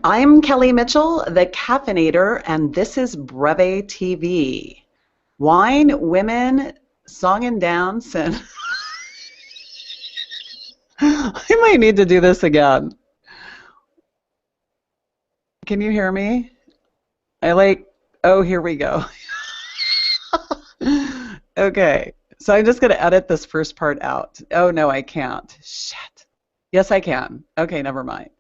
I'm Kelly Mitchell, the Caffeinator, and this is Breve TV. Wine, women, song and dance, and I might need to do this again. Can you hear me? Oh, here we go. Okay, so I'm just going to edit this first part out. Oh, no, I can't. Shit. Yes, I can. Okay, never mind.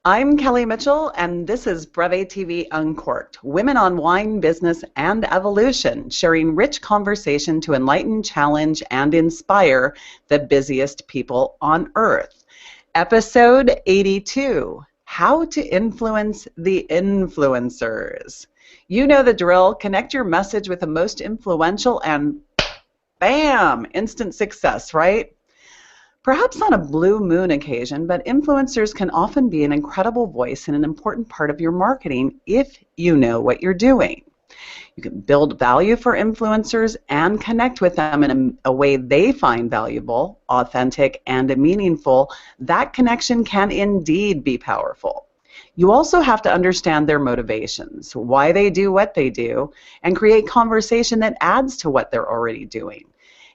I'm Kelly Mitchell, and this is Breve TV Uncorked, Women on Wine, Business, and Evolution, sharing rich conversation to enlighten, challenge, and inspire the busiest people on earth. Episode 82, How to Influence the Influencers. You know the drill. Connect your message with the most influential and bam, instant success, right? Perhaps on a blue moon occasion, but influencers can often be an incredible voice and an important part of your marketing if you know what you're doing. You can build value for influencers and connect with them in a way they find valuable, authentic, and meaningful. That connection can indeed be powerful. You also have to understand their motivations, why they do what they do, and create conversation that adds to what they're already doing.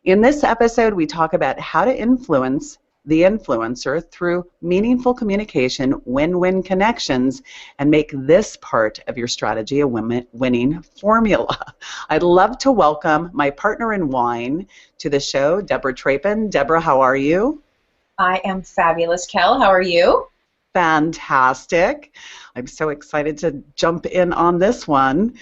In this episode, we talk about how to influence the influencer through meaningful communication, win-win connections, and make this part of your strategy a winning formula. I'd love to welcome my partner in wine to the show, Deborah Trapin. Deborah, how are you? I am fabulous, Kel. How are you? Fantastic. I'm so excited to jump in on this one.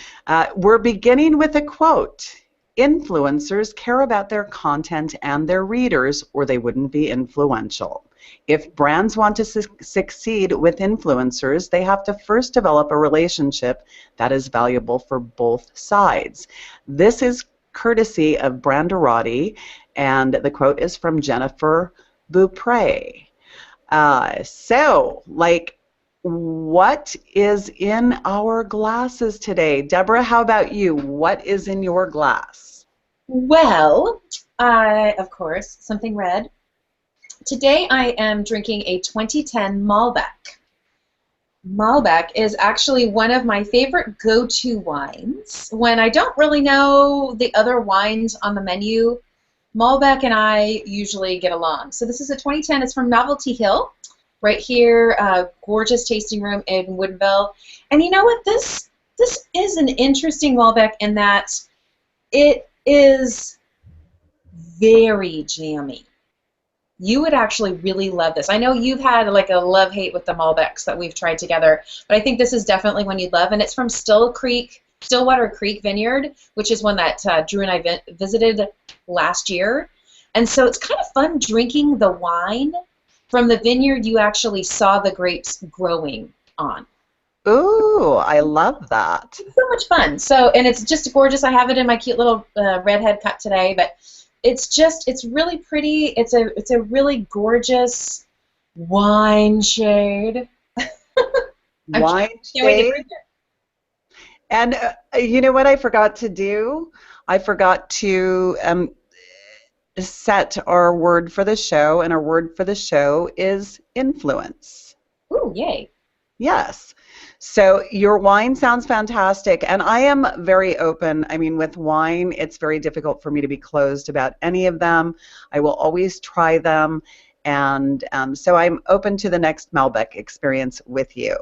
We're beginning with a quote. Influencers care about their content and their readers, or they wouldn't be influential. If brands want to succeed with influencers, they have to first develop a relationship that is valuable for both sides. This is courtesy of Branderati, and the quote is from Jennifer Beaupre. What is in our glasses today? Deborah, how about you? What is in your glass? Well, of course, something red. Today I am drinking a 2010 Malbec. Malbec is actually one of my favorite go-to wines. When I don't really know the other wines on the menu, Malbec and I usually get along. So this is a 2010. It's from Novelty Hill. Right here, gorgeous tasting room in Woodinville. And you know what? This is an interesting Malbec in that it is very jammy. You would actually really love this. I know you've had like a love-hate with the Malbecs that we've tried together, but I think this is definitely one you'd love. And it's from Stillwater Creek Vineyard, which is one that Drew and I visited last year. And so it's kind of fun drinking the wine from the vineyard you actually saw the grapes growing on. Ooh, I love that. It's so much fun. So, and it's just gorgeous. I have it in my cute little redhead cup today, but it's really pretty. It's a really gorgeous wine shade. Wine shade. And you know what I forgot to do? I forgot to set our word for the show, and our word for the show is influence. Ooh, yay. Yes. So your wine sounds fantastic, and I am very open. I mean, with wine, it's very difficult for me to be closed about any of them. I will always try them, and so I'm open to the next Malbec experience with you.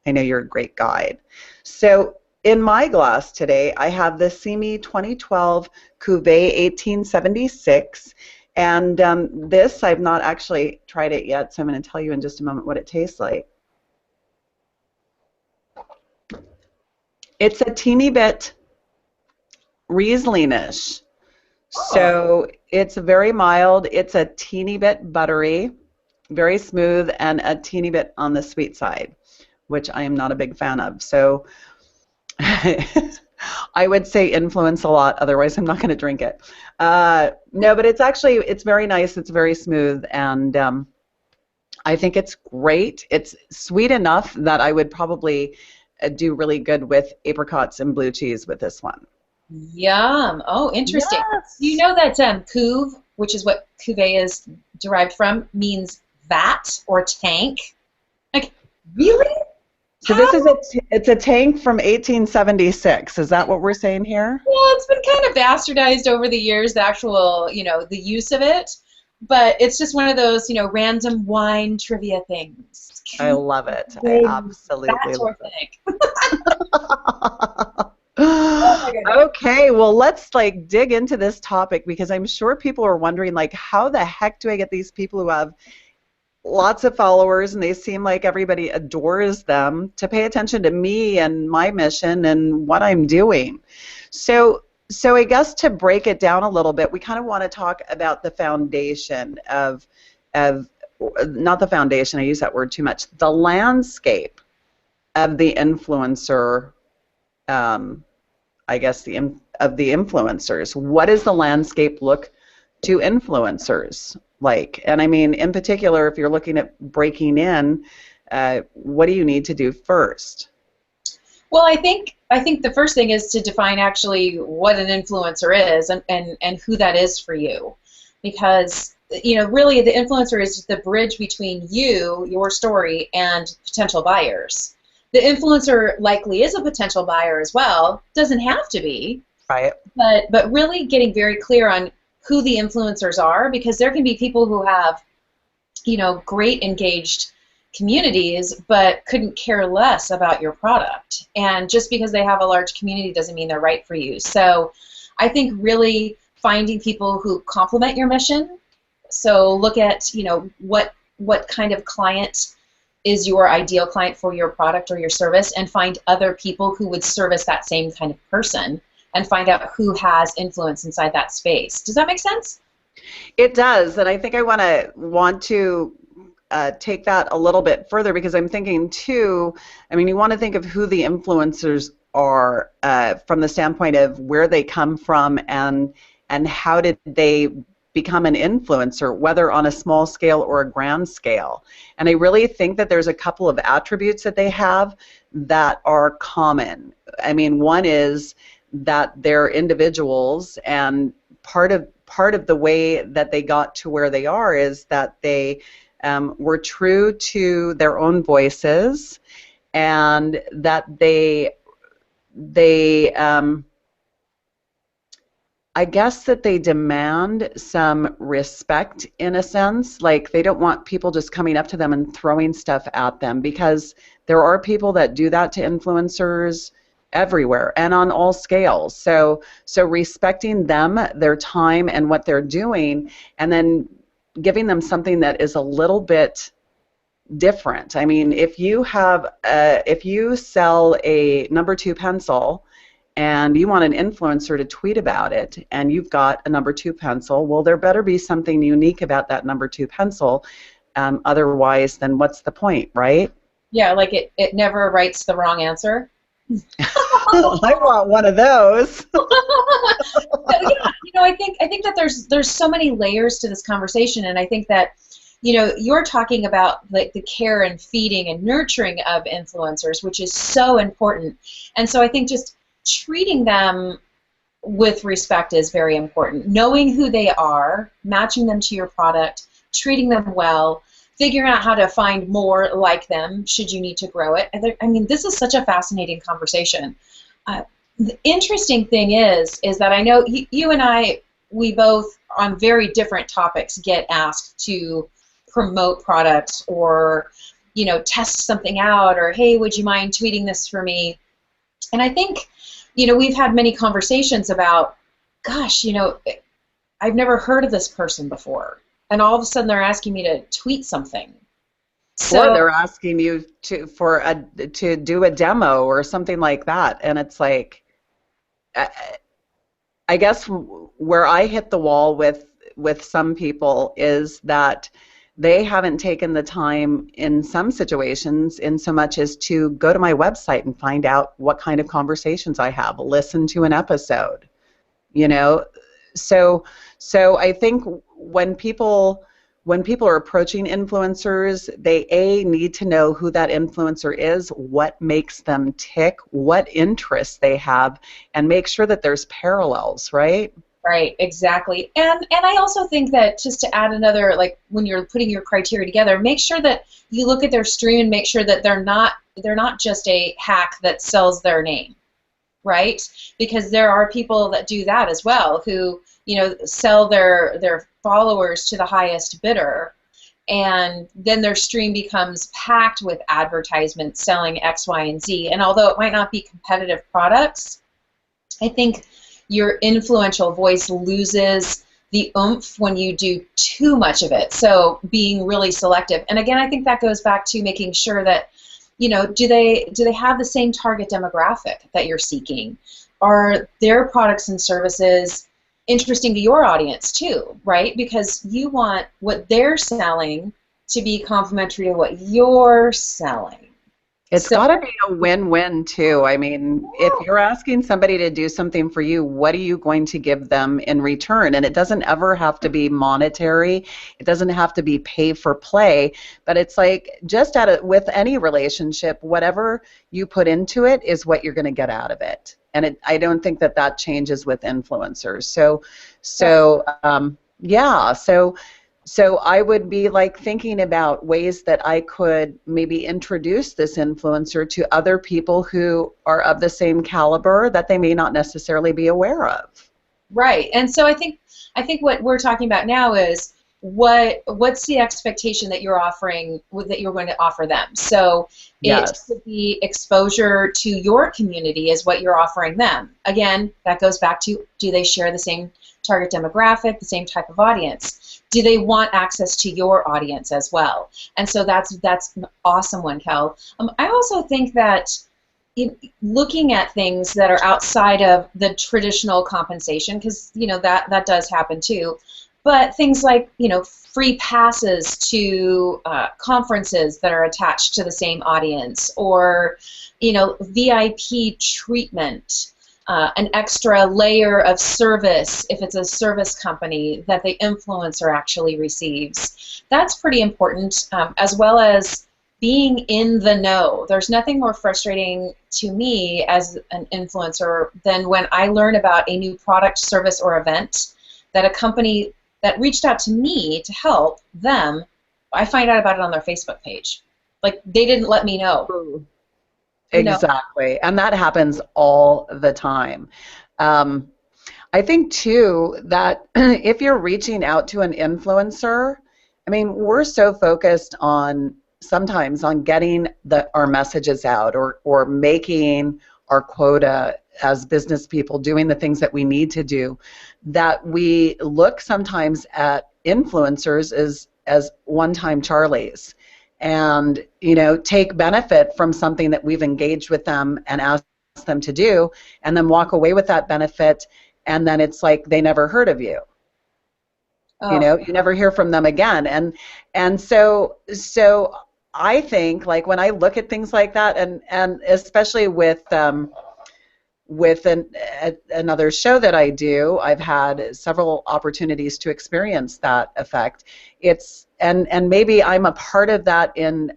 I know you're a great guide. So in my glass today, I have the Simi 2012 Cuvée 1876, and this, I've not actually tried it yet, so I'm going to tell you in just a moment what it tastes like. It's a teeny bit Riesling-ish, so it's very mild, it's a teeny bit buttery, very smooth, and a teeny bit on the sweet side, which I am not a big fan of. So I would say influence a lot, otherwise I'm not going to drink it. No, but it's very nice, it's very smooth, and I think it's great. It's sweet enough that I would probably do really good with apricots and blue cheese with this one. Yum. Oh, interesting. You Yes. know that couve, which is what cuvee is derived from, means vat or tank? Like, really? So How? this is it's a tank from 1876. Is that what we're saying here? Well, it's been kind of bastardized over the years, the actual, the use of it. But it's just one of those, random wine trivia things. I love it. I Cuvee means absolutely vat love or it. tank. Oh my goodness. Okay, well, let's like dig into this topic because I'm sure people are wondering like how the heck do I get these people who have lots of followers and they seem like everybody adores them to pay attention to me and my mission and what I'm doing. So I guess to break it down a little bit, we kind of want to talk about the foundation of not the foundation, I use that word too much, the landscape of the influencer, um, I guess of the influencers. What does the landscape look to influencers like? And I mean, in particular, if you're looking at breaking in, what do you need to do first? Well, I think the first thing is to define actually what an influencer is and who that is for you. Because really the influencer is the bridge between you, your story, and potential buyers. The influencer likely is a potential buyer as well. Doesn't have to be, Right. but really getting very clear on who the influencers are, because there can be people who have great engaged communities but couldn't care less about your product, and just because they have a large community doesn't mean they're right for you. So I think really finding people who complement your mission. So look at what kind of client is your ideal client for your product or your service, and find other people who would service that same kind of person, and find out who has influence inside that space. Does that make sense? It does, and I think I want to take that a little bit further because I'm thinking too. I mean, you want to think of who the influencers are from the standpoint of where they come from and how did they become an influencer, whether on a small scale or a grand scale. And I really think that there's a couple of attributes that they have that are common. I mean, one is that they're individuals, and part of the way that they got to where they are is that they were true to their own voices, and that they I guess that they demand some respect in a sense. Like they don't want people just coming up to them and throwing stuff at them, because there are people that do that to influencers everywhere and on all scales. So respecting them, their time and what they're doing, and then giving them something that is a little bit different. I mean, if you sell a number 2 pencil and you want an influencer to tweet about it and you've got a number 2 pencil, well, there better be something unique about that number 2 pencil. Otherwise, then what's the point, right? Yeah, like it never writes the wrong answer. I want one of those. Yeah, I think that there's so many layers to this conversation, and I think that you're talking about like the care and feeding and nurturing of influencers, which is so important. And so I think just treating them with respect is very important. Knowing who they are, matching them to your product, treating them well, figuring out how to find more like them should you need to grow it. I mean, this is such a fascinating conversation. The interesting thing is that I know you and I, we both on very different topics get asked to promote products or test something out, or hey, would you mind tweeting this for me? And I think we've had many conversations about, gosh, I've never heard of this person before, and all of a sudden they're asking me to tweet something. Or So they're asking you to do a demo or something like that, and it's like, I guess where I hit the wall with some people is that they haven't taken the time in some situations in so much as to go to my website and find out what kind of conversations I have, listen to an episode, you know. So I think when when people are approaching influencers, they need to know who that influencer is, what makes them tick, what interests they have, and make sure that there's parallels, right? Right, exactly. And I also think that, just to add another, like, when you're putting your criteria together, make sure that you look at their stream and make sure that they're not just a hack that sells their name, right? Because there are people that do that as well, who, sell their followers to the highest bidder, and then their stream becomes packed with advertisements selling X, Y, and Z. And although it might not be competitive products, I think your influential voice loses the oomph when you do too much of it. So being really selective. And again, I think that goes back to making sure that, do they have the same target demographic that you're seeking? Are their products and services interesting to your audience too, right? Because you want what they're selling to be complementary to what you're selling. It's So got to be a win-win too. I mean, if you're asking somebody to do something for you, what are you going to give them in return? And it doesn't ever have to be monetary. It doesn't have to be pay for play, but it's like just with any relationship, whatever you put into it is what you're going to get out of it. And I don't think that changes with influencers. Yeah, so I would be like thinking about ways that I could maybe introduce this influencer to other people who are of the same caliber that they may not necessarily be aware of. right. And so I think what we're talking about now is what's the expectation that you're offering, that you're going to offer them. So it Yes. could be exposure to your community is what you're offering them. Again, that goes back to, do they share the same target demographic, the same type of audience? Do they want access to your audience as well? And so that's an awesome one, Kel. I also think that looking at things that are outside of the traditional compensation, because that does happen too, but things like free passes to conferences that are attached to the same audience, or VIP treatment, an extra layer of service if it's a service company that the influencer actually receives. That's pretty important, as well as being in the know. There's nothing more frustrating to me as an influencer than when I learn about a new product, service, or event that a company that reached out to me to help them, I find out about it on their Facebook page. Like, they didn't let me know. Exactly. And that happens all the time. I think, too, that if you're reaching out to an influencer, I mean, we're so focused sometimes on getting our messages out, or making our quota as business people, doing the things that we need to do, that we look sometimes at influencers as one-time Charlies, and take benefit from something that we've engaged with them and asked them to do, and then walk away with that benefit, and then it's like they never heard of you. Oh. You never hear from them again. And so I think, like, when I look at things like that, and especially with another show that I do, I've had several opportunities to experience that effect. And maybe I'm a part of that in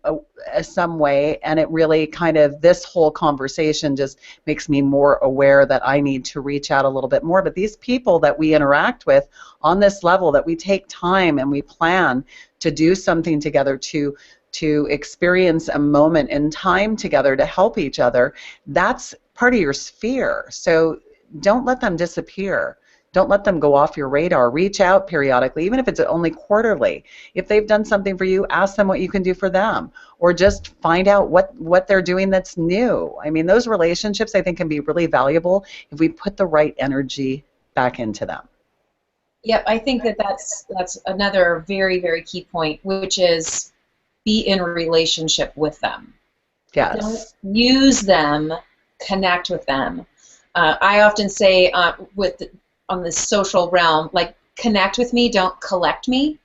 some way, and it really kind of, this whole conversation just makes me more aware that I need to reach out a little bit more. But these people that we interact with on this level, that we take time and we plan to do something together, to experience a moment in time together to help each other, that's part of your sphere. So don't let them disappear. Don't let them go off your radar. Reach out periodically, even if it's only quarterly. If they've done something for you, ask them what you can do for them, or just find out what they're doing that's new. I mean, those relationships, I think, can be really valuable if we put the right energy back into them. Yep, I think that's another very, very key point, which is be in a relationship with them. Yes. Don't use them, connect with them. I often say on the social realm, like, connect with me, don't collect me,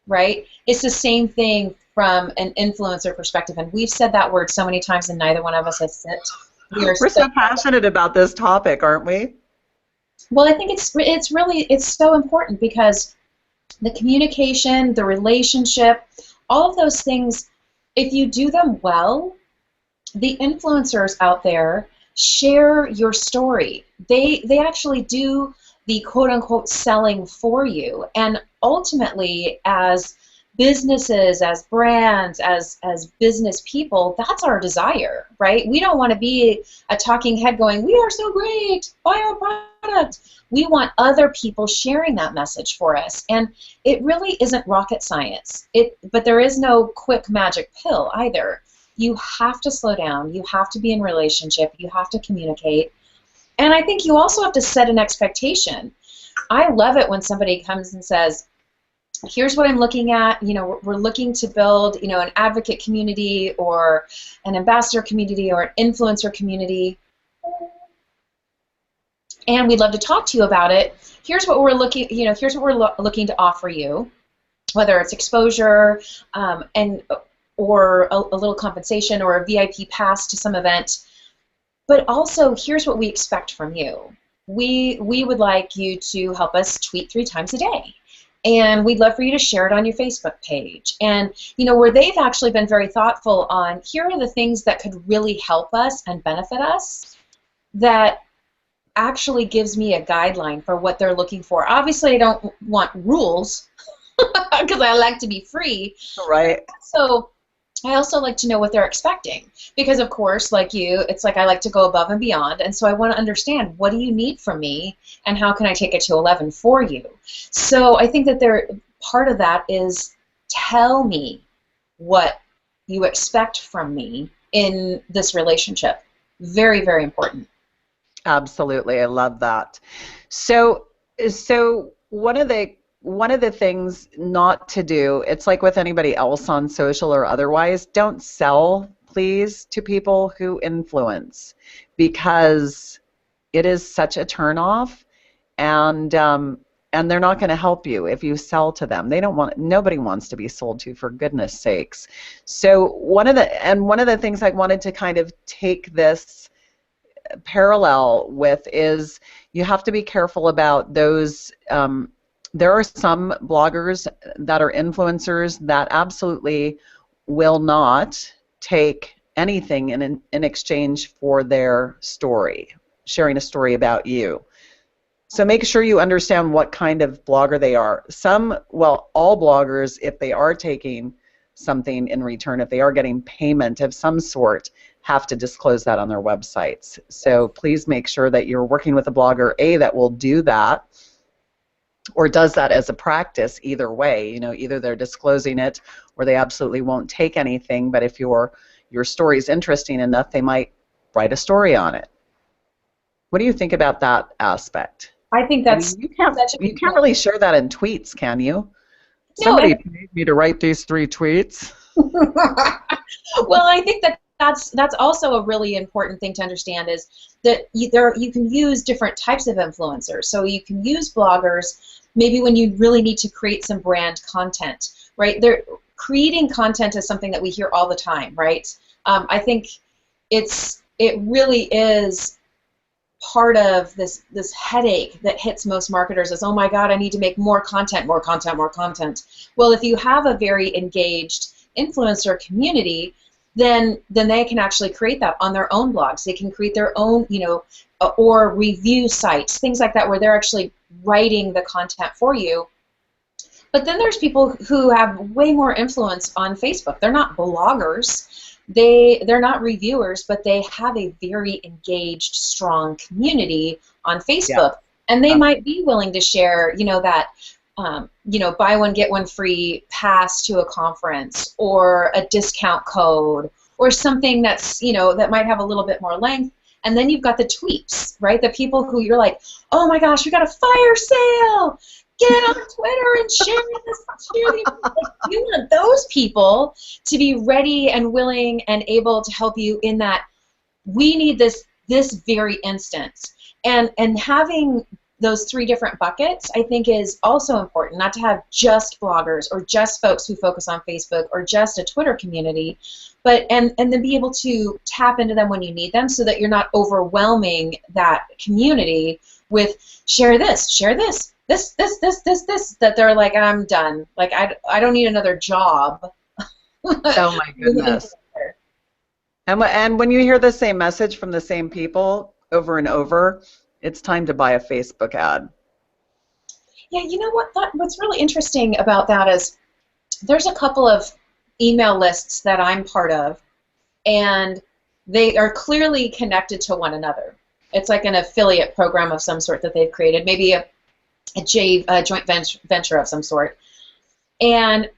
right? It's the same thing from an influencer perspective, and we've said that word so many times, and neither one of us has it. We're so passionate about this topic, aren't we? Well, I think it's so important, because the communication, the relationship, all of those things, if you do them well, the influencers out there share your story. They actually do the quote unquote selling for you. And ultimately, as businesses, as brands, as business people, that's our desire, right? We don't want to be a talking head going, we are so great, buy our product. We want other people sharing that message for us. And it really isn't rocket science. But there is no quick magic pill either. You have to slow down. You have to be in relationship. You have to communicate. And I think you also have to set an expectation. I love it when somebody comes and says, here's what I'm looking at. You know, we're looking to build, you know, an advocate community or an ambassador community or an influencer community. And we'd love to talk to you about it. Here's what we're looking, you know, here's what we're looking to offer you, whether it's exposure or a little compensation or a VIP pass to some event. But also, here's what we expect from you. We would like you to help us tweet 3 times a day. And we'd love for you to share it on your Facebook page. And, you know, where they've actually been very thoughtful on, here are the things that could really help us and benefit us, that actually gives me a guideline for what they're looking for. Obviously, I don't want rules because I like to be free. Right. So I also like to know what they're expecting because, of course, like you, it's like I like to go above and beyond, and so I want to understand, what do you need from me and how can I take it to 11 for you? So I think that part of that is, tell me what you expect from me in this relationship. Very, very important. Absolutely, I love that. So one of the things not to do, it's like with anybody else on social or otherwise, don't sell, please, to people who influence, because it is such a turnoff, and they're not going to help you if you sell to them. Nobody wants to be sold to, for goodness sakes. So one of the things I wanted to kind of take this parallel with is, you have to be careful about those. There are some bloggers that are influencers that absolutely will not take anything in exchange for their story, sharing a story about you. So make sure you understand what kind of blogger they are. All bloggers, if they are taking something in return, if they are getting payment of some sort, have to disclose that on their websites. So please make sure that you're working with a blogger, that will do that, or does that as a practice. Either way, you know, either they're disclosing it or they absolutely won't take anything, but if your story is interesting enough, they might write a story on it. What do you think about that aspect? I think that's you can't really share that in tweets, can you? No, Somebody paid me to write these 3 tweets. Well, I think that's also a really important thing to understand, is that you can use different types of influencers. So you can use bloggers maybe when you really need to create some brand content, right? Creating content is something that we hear all the time, right? I think it really is part of this headache that hits most marketers is, oh my God, I need to make more content, more content, more content. Well, if you have a very engaged influencer community, then they can actually create that on their own blogs. They can create their own, you know, or review sites, things like that, where they're actually writing the content for you. But then there's people who have way more influence on Facebook. They're not bloggers. They're not reviewers, but they have a very engaged, strong community on Facebook, yeah. And they might be willing to share, you know, that, you know, buy one get one free pass to a conference, or a discount code, or something that's, you know, that might have a little bit more length. And then you've got the tweets, right? The people who you're like, oh my gosh, we got a fire sale. Get on Twitter and share this. You want those people to be ready and willing and able to help you in that, we need this very instant. And having those 3 different buckets, I think, is also important. Not to have just bloggers or just folks who focus on Facebook or just a Twitter community, but and then be able to tap into them when you need them, so that you're not overwhelming that community with share this, this, that they're like, I'm done. Like, I don't need another job. Oh my goodness. And when you hear the same message from the same people over and over, it's time to buy a Facebook ad. Yeah, you know what? What's really interesting about that is there's a couple of email lists that I'm part of, and they are clearly connected to one another. It's like an affiliate program of some sort that they've created, maybe a joint venture of some sort. And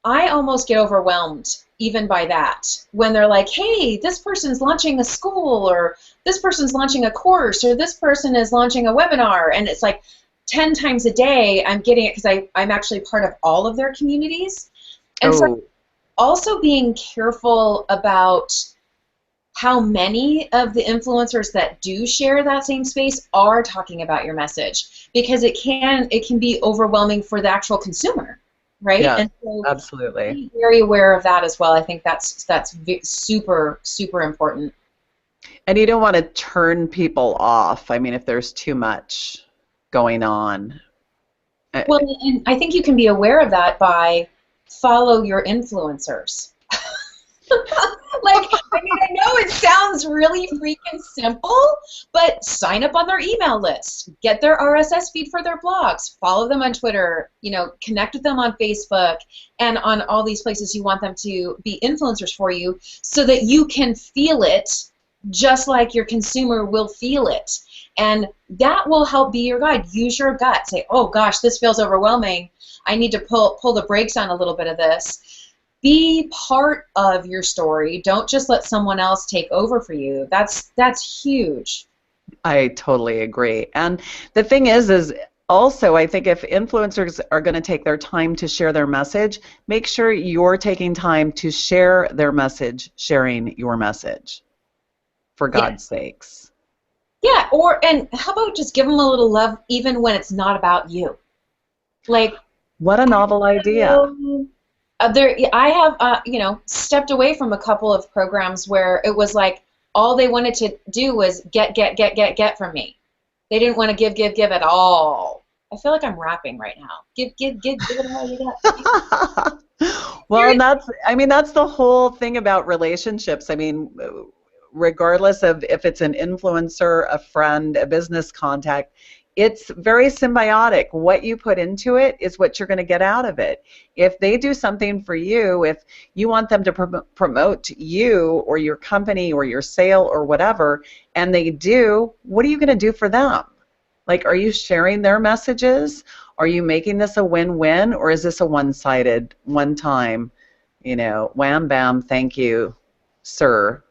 I almost get overwhelmed even by that when they're like, hey, this person's launching a school, or this person's launching a course, or this person is launching a webinar, and it's like 10 times a day I'm getting it because I'm actually part of all of their communities. And so Oh, also being careful about how many of the influencers that do share that same space are talking about your message, because it can be overwhelming for the actual consumer, right? yes, And so absolutely. be very aware of that as well. I think that's super super important. And you don't want to turn people off. I mean, if there's too much going on. Uh, Well, and I think you can be aware of that by follow your influencers. Like, I mean, I know it sounds really freaking simple, but sign up on their email list, get their RSS feed for their blogs, follow them on Twitter, connect with them on Facebook, and on all these places you want them to be influencers for you, so that you can feel it just like your consumer will feel it. And that will help be your guide. Use your gut. Say, oh gosh, this feels overwhelming. I need to pull the brakes on a little bit of this. Be part of your story. Don't just let someone else take over for you. That's huge. I totally agree. And the thing is also, I think if influencers are going to take their time to share their message, make sure you're taking time to share their message, sharing your message, for Yeah. God's sakes. Yeah, and how about just give them a little love even when it's not about you? Like, What a novel idea. I have stepped away from a couple of programs where it was like all they wanted to do was get from me. They didn't want to give at all. I feel like I'm rapping right now. Give it all you got. Well, and that's the whole thing about relationships. I mean, regardless of if it's an influencer, a friend, a business contact, it's very symbiotic. What you put into it is what you're going to get out of it. If they do something for you, if you want them to promote you or your company or your sale or whatever, and they do, what are you going to do for them? Like, are you sharing their messages? Are you making this a win-win, or is this a one-sided, one-time, wham, bam, thank you, sir,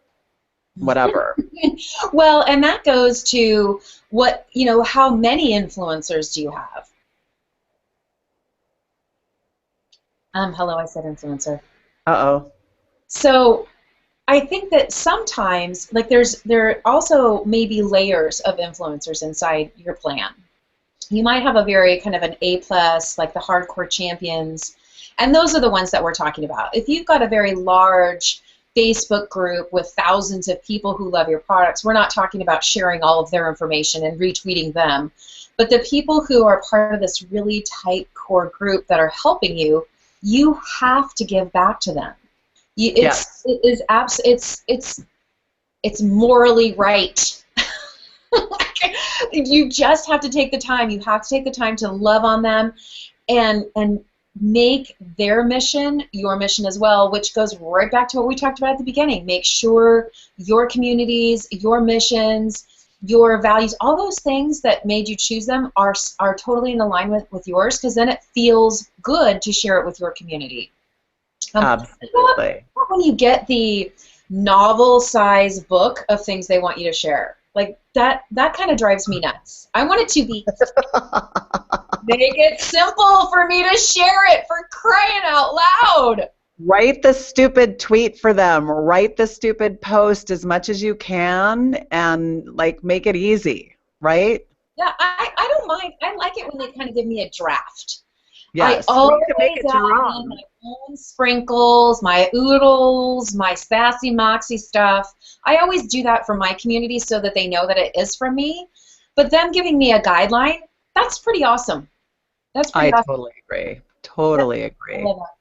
whatever? Well, and that goes to how many influencers do you have? Hello, I said influencer. Uh-oh. So I think that sometimes, like, there also may be layers of influencers inside your plan. You might have a very kind of an A plus, like the hardcore champions, and those are the ones that we're talking about. If you've got a very large Facebook group with thousands of people who love your products, we're not talking about sharing all of their information and retweeting them. But the people who are part of this really tight core group that are helping you, you have to give back to them. Yes. It's morally right. You just have to take the time. You have to take the time to love on them and make their mission your mission as well, which goes right back to what we talked about at the beginning. Make sure your communities, your missions, your values, all those things that made you choose them are totally in alignment with yours, because then it feels good to share it with your community. Absolutely. When you get the novel-size book of things they want you to share, like that kind of drives me nuts. I want it to be make it simple for me to share it, for crying out loud. Write the stupid tweet for them. Write the stupid post as much as you can, and like make it easy, right? Yeah, I don't mind. I like it when they kind of give me a draft. I Yes. Or always you can make it your add in own. my own sprinkles, my oodles, my sassy moxie stuff. I always do that for my community so that they know that it is from me. But them giving me a guideline, that's pretty awesome. That's pretty I awesome. totally agree. Yep, Totally I agree. love that.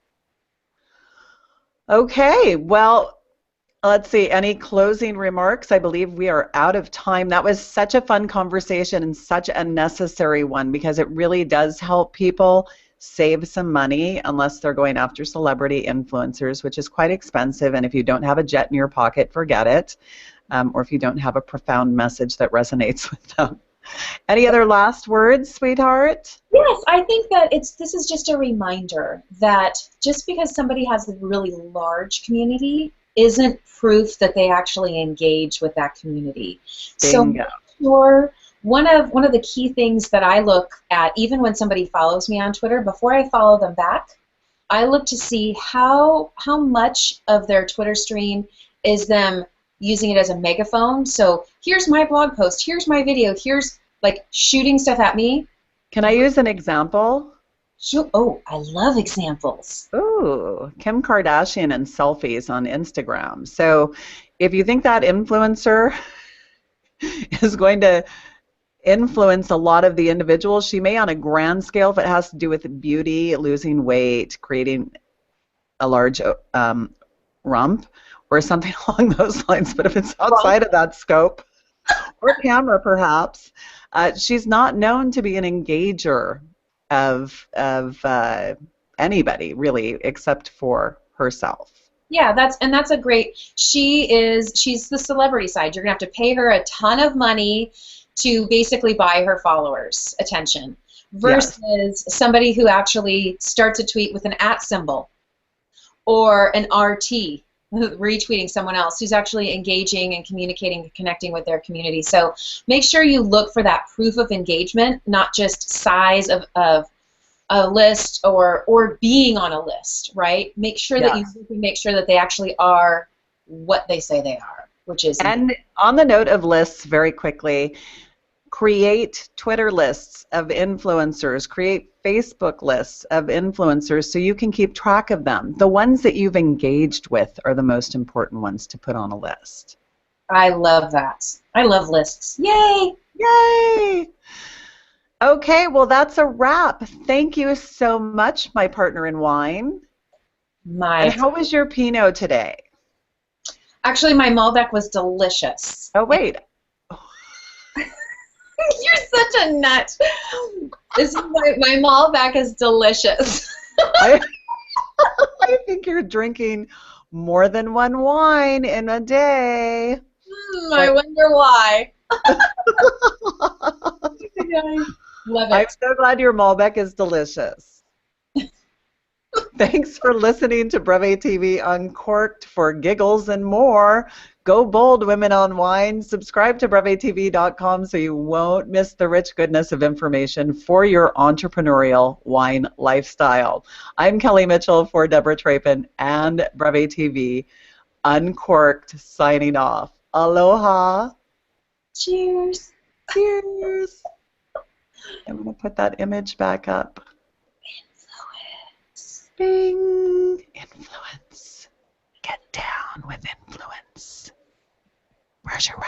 Okay, well, let's see. Any closing remarks? I believe we are out of time. That was such a fun conversation and such a necessary one because it really does help people save some money unless they're going after celebrity influencers, which is quite expensive. And if you don't have a jet in your pocket, forget it. Or if you don't have a profound message that resonates with them. Any other last words, sweetheart? Yes, I think that this is just a reminder that just because somebody has a really large community isn't proof that they actually engage with that community. So Bingo. make sure one of the key things that I look at, even when somebody follows me on Twitter, before I follow them back, I look to see how much of their Twitter stream is them using it as a megaphone. So here's my blog post, here's my video, here's like shooting stuff at me. Can I use an example? Oh, I love examples. Ooh, Kim Kardashian and selfies on Instagram. So if you think that influencer is going to influence a lot of the individuals, she may on a grand scale if it has to do with beauty, losing weight, creating a large rump, or something along those lines. But if it's Well, outside of that scope, or camera perhaps, she's not known to be an engager of anybody really, except for herself. yeah, that's a great. She's the celebrity side. You're gonna have to pay her a ton of money to basically buy her followers' attention Yes, versus somebody who actually starts a tweet with an at symbol or an RT retweeting someone else who's actually engaging and communicating and connecting with their community. So make sure you look for that proof of engagement, not just size of a list or being on a list, right? Make sure that you yes. make sure that they actually are what they say they are, which is engaged. And on the note of lists, very quickly, create Twitter lists of influencers, create Facebook lists of influencers so you can keep track of them. The ones that you've engaged with are the most important ones to put on a list. I love that. I love lists. Yay! Yay! Okay, well, that's a wrap. Thank you so much, my partner in wine. And My how was your Pinot today? actually my Malbec was delicious. Oh, wait. You're such a nut. This is my Malbec is delicious. I, I think you're drinking more than one wine in a day. I But wonder why. I love I'm it. so glad your Malbec is delicious. Thanks for listening to Breve TV Uncorked for giggles and more. Go bold, women on wine. Subscribe to brevetv.com so you won't miss the rich goodness of information for your entrepreneurial wine lifestyle. I'm Kelly Mitchell for Deborah Trapin and Breve TV Uncorked signing off. Aloha. Cheers. Cheers. I'm going to put that image back up. Bing. Influence. Get down with influence. Where's your